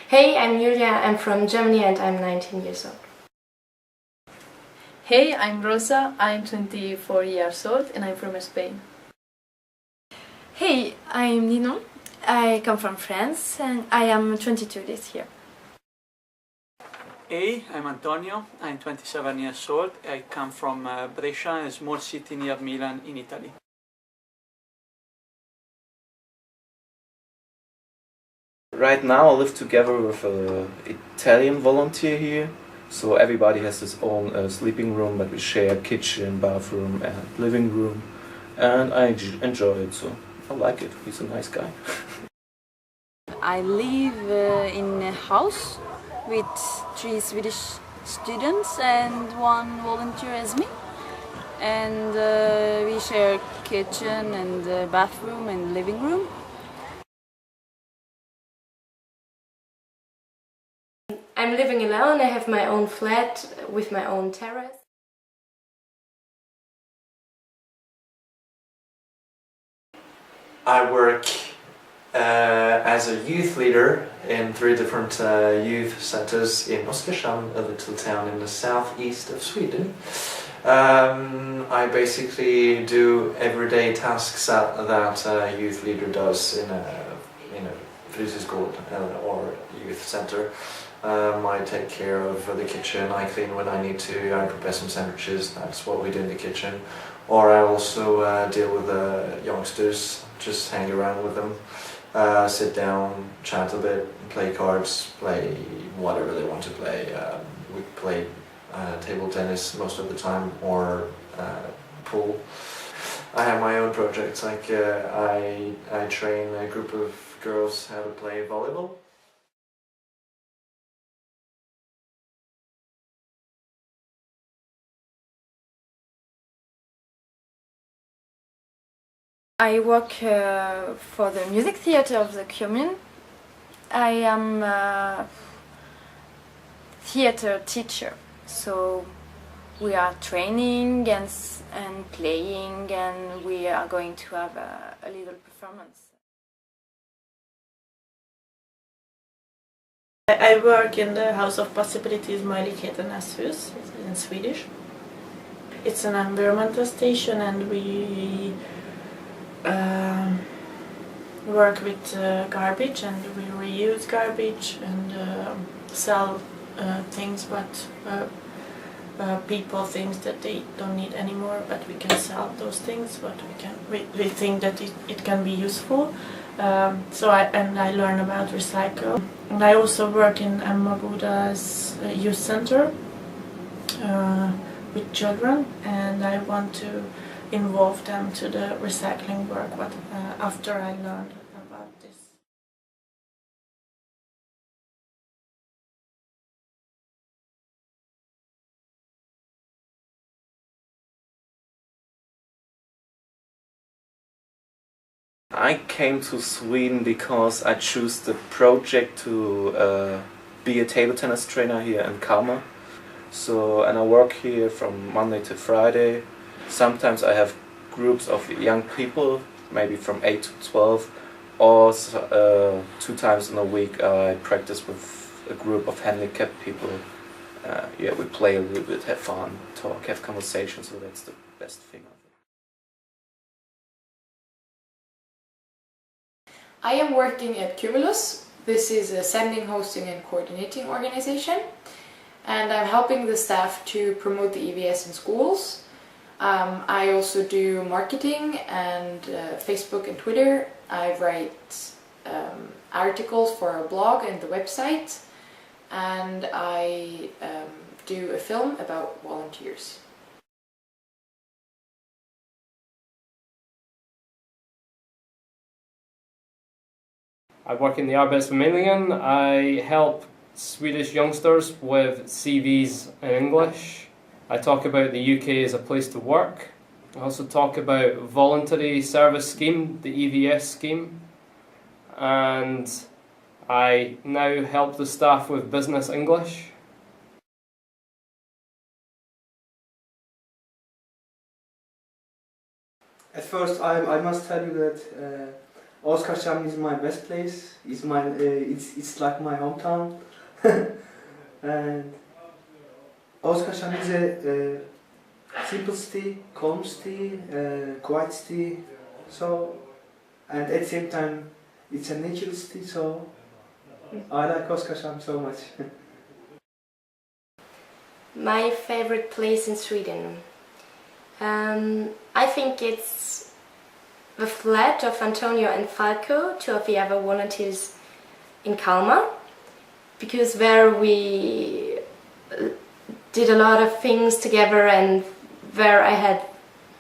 Hey, I'm Julia, I'm from Germany and I'm 19 years old. Hey, I'm Rosa, I'm 24 years old and I'm from Spain. Hey, I'm Ninon, I come from France and I am 22 this year. Hey, I'm Antonio, I'm 27 years old, I come from Brescia, a small city near Milan in Italy. Right now I live together with an Italian volunteer here, so everybody has his own sleeping room, but we share kitchen, bathroom and living room, and I enjoy it, so I like it. He's a nice guy. I live in a house with 3 Swedish students and 1 volunteer as me. And we share kitchen and bathroom and living room. I'm living alone, I have my own flat with my own terrace. I work as a youth leader in 3 different youth centers in Oskarshamn, a little town in the southeast of Sweden. I basically do everyday tasks that a youth leader does in a fritidsgård or youth center. I take care of the kitchen, I clean when I need to, I prepare some sandwiches, that's what we do in the kitchen. Or I also deal with youngsters, just hang around with them, sit down, chat a bit, play cards, play whatever they want to play. We play table tennis most of the time, or pool. I have my own projects, like I train a group of girls how to play volleyball. I work for the music theater of the commune. I am a theater teacher, so we are training and playing, and we are going to have a little performance. I work in the House of Possibilities Möjligheternas hus in Swedish. It's an environmental station, and we work with garbage, and we reuse garbage and sell things what people think that they don't need anymore, but we can sell those things, but we think that it can be useful. So I learn about recycle. And I also work in Emmaboda's youth center with children, and I want to involve them to the recycling work after I learned about this. I came to Sweden because I chose the project to be a table tennis trainer here in Kalmar. And I work here from Monday to Friday. Sometimes I have groups of young people, maybe from 8 to 12, or 2 times in a week I practice with a group of handicapped people. Yeah, we play a little bit, have fun, talk, have conversations, so that's the best thing. I am working at Kumulus. This is a sending, hosting and coordinating organization, and I'm helping the staff to promote the EVS in schools. I also do marketing and Facebook and Twitter. I write articles for our blog and the website, and I do a film about volunteers. I work in the Arbetsförmedlingen. I help Swedish youngsters with CVs in English. I talk about the UK as a place to work. I also talk about Voluntary Service scheme, the EVS scheme. And I now help the staff with business English. At first, I must tell you that Oskarshamn is my best place. It's my it's like my hometown. And Oskarshamn is a simple city, calm city, quiet city. So, and at the same time, it's a natural city. So, I like Oskarshamn so much. My favorite place in Sweden. I think it's the flat of Antonio and Falco, two of the other volunteers in Kalmar, because there we did a lot of things together and where I had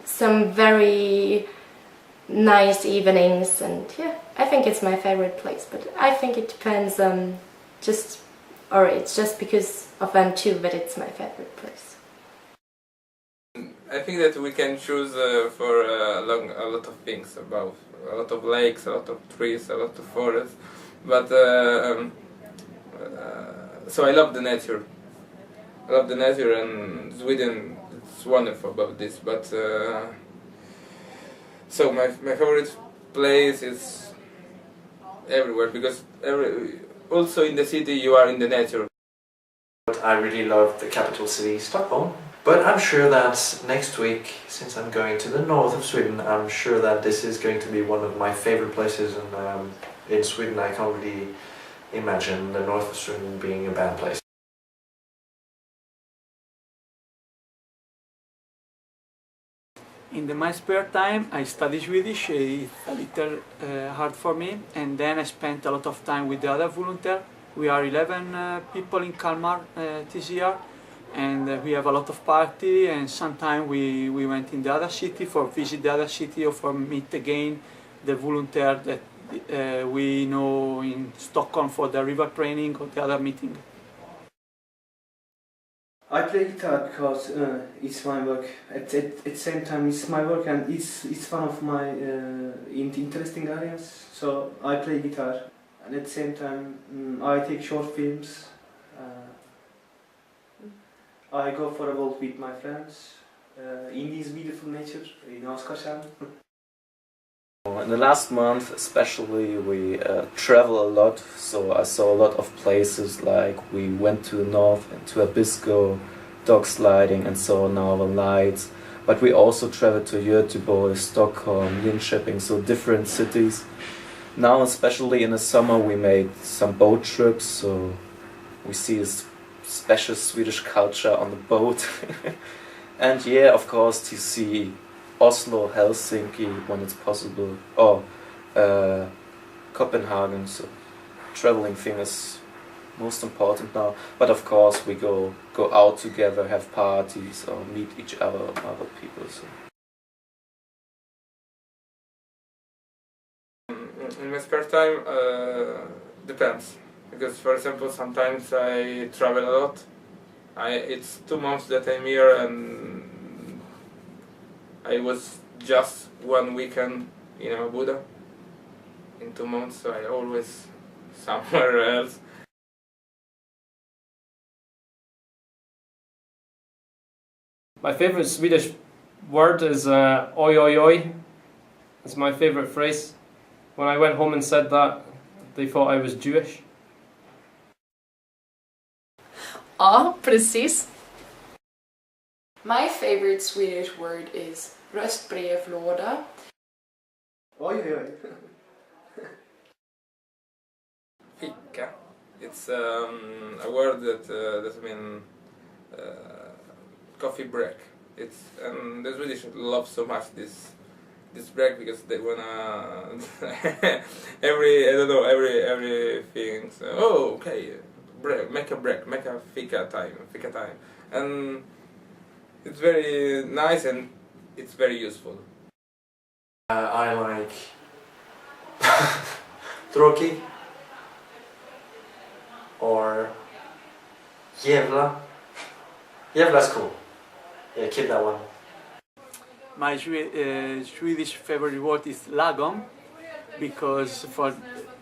some very nice evenings, and yeah, I think it's my favorite place, but I think it depends it's just because of them too that it's my favorite place. I think that we can choose for a lot of things, about a lot of lakes, a lot of trees, a lot of forests, but so I love the nature. I love the nature, and Sweden, it's wonderful about this, but so my favorite place is everywhere, because also in the city you are in the nature. I really love the capital city, Stockholm. But I'm sure that next week, since I'm going to the north of Sweden, I'm sure that this is going to be one of my favorite places. And in Sweden, I can't really imagine the north of Sweden being a bad place. In my spare time, I study Swedish. It's a little hard for me, and then I spent a lot of time with the other volunteer. We are 11 people in Kalmar this year, and we have a lot of party, and sometimes we went in the other city for visit the other city or for meet again the volunteer that we know in Stockholm for the river training or the other meeting. I play guitar because it's my work. At the same time, it's my work and it's one of my interesting areas. So I play guitar, and at the same time, I take short films. I go for a walk with my friends in this beautiful nature in Oskarshamn. In the last month especially we travel a lot, so I saw a lot of places, like we went to the north and to Abisko, dog sliding and saw Northern Lights, but we also traveled to Göteborg, Stockholm, Linköping, so different cities. Now especially in the summer we made some boat trips, so we see this special Swedish culture on the boat. And yeah, of course to see Oslo, Helsinki when it's possible, or Copenhagen, so traveling thing is most important now. But of course we go out together, have parties or meet each other, other people. So. In my spare time, depends. Because, for example, sometimes I travel a lot. It's 2 months that I'm here, and I was just 1 weekend in Buda in 2 months, so I always somewhere else. My favorite Swedish word is oi oi oi. It's my favorite phrase. When I went home and said that, they thought I was Jewish. Ja, precis. My favorite Swedish word is röstbrevlåda. Oi, oi, oi. Fika. It's a word that means coffee break. And the Swedish love so much this break, because they wanna everything. So, oh, okay, break, make a fika time, and it's very nice and it's very useful. I like tråkig or jävla. Jävla's cool. Yeah, keep that one. My Swedish favorite word is lagom, because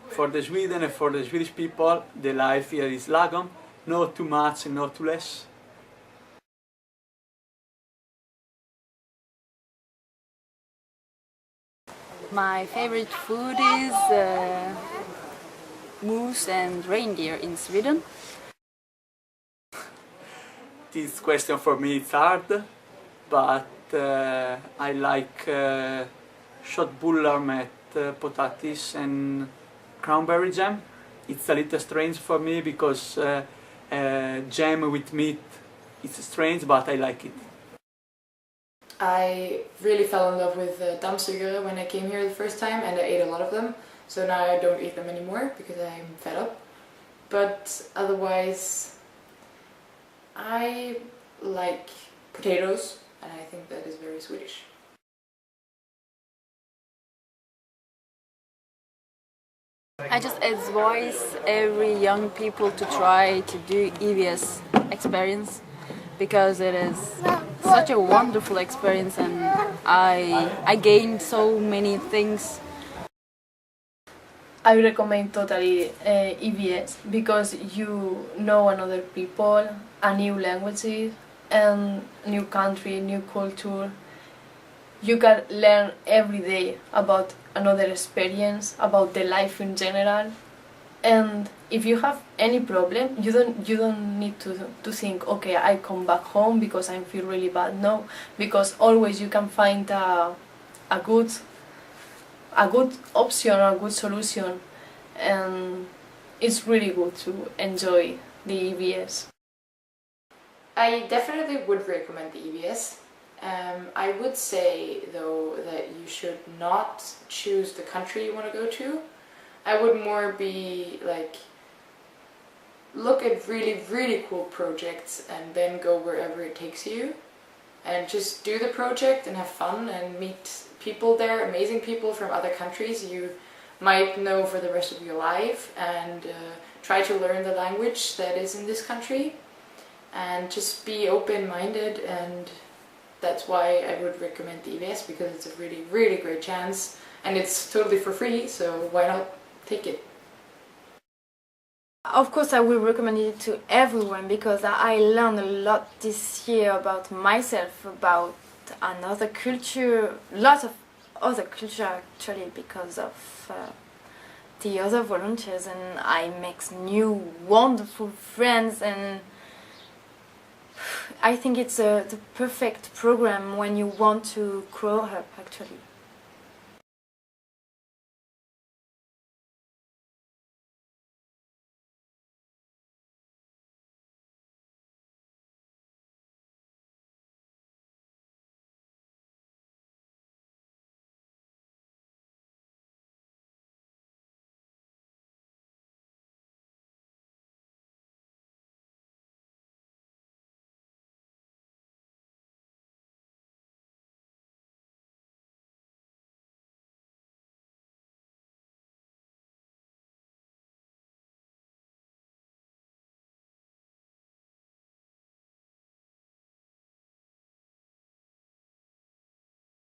for the Sweden and for the Swedish people, the life here is lagom, not too much and not too less. My favorite food is moose and reindeer in Sweden. This question for me is hard, but I like köttbullar med potatis and cranberry jam. It's a little strange for me because jam with meat is strange, but I like it. I really fell in love with dammsugere when I came here the first time, and I ate a lot of them. So now I don't eat them anymore because I'm fed up. But otherwise, I like potatoes, and I think that is very Swedish. I just advise every young people to try to do EVS experience because it is such a wonderful experience, and I gained so many things. I recommend totally EVS because you know another people, a new language, and new country, new culture. You can learn every day about another experience, about the life in general. And if you have any problem, you don't need to think, okay, I come back home because I feel really bad. No, because always you can find a good option or a good solution, and it's really good to enjoy the EVS. I definitely would recommend the EVS. I would say though that you should not choose the country you want to go to. I would more be like, look at really cool projects and then go wherever it takes you, and just do the project and have fun and meet people there, amazing people from other countries you might know for the rest of your life, and try to learn the language that is in this country, and just be open-minded. And that's why I would recommend the EVS, because it's a really great chance, and it's totally for free, so why not take it? Of course, I will recommend it to everyone because I learned a lot this year about myself, about another culture, lots of other culture actually, because of the other volunteers, and I make new wonderful friends, and I think it's the perfect program when you want to grow up actually.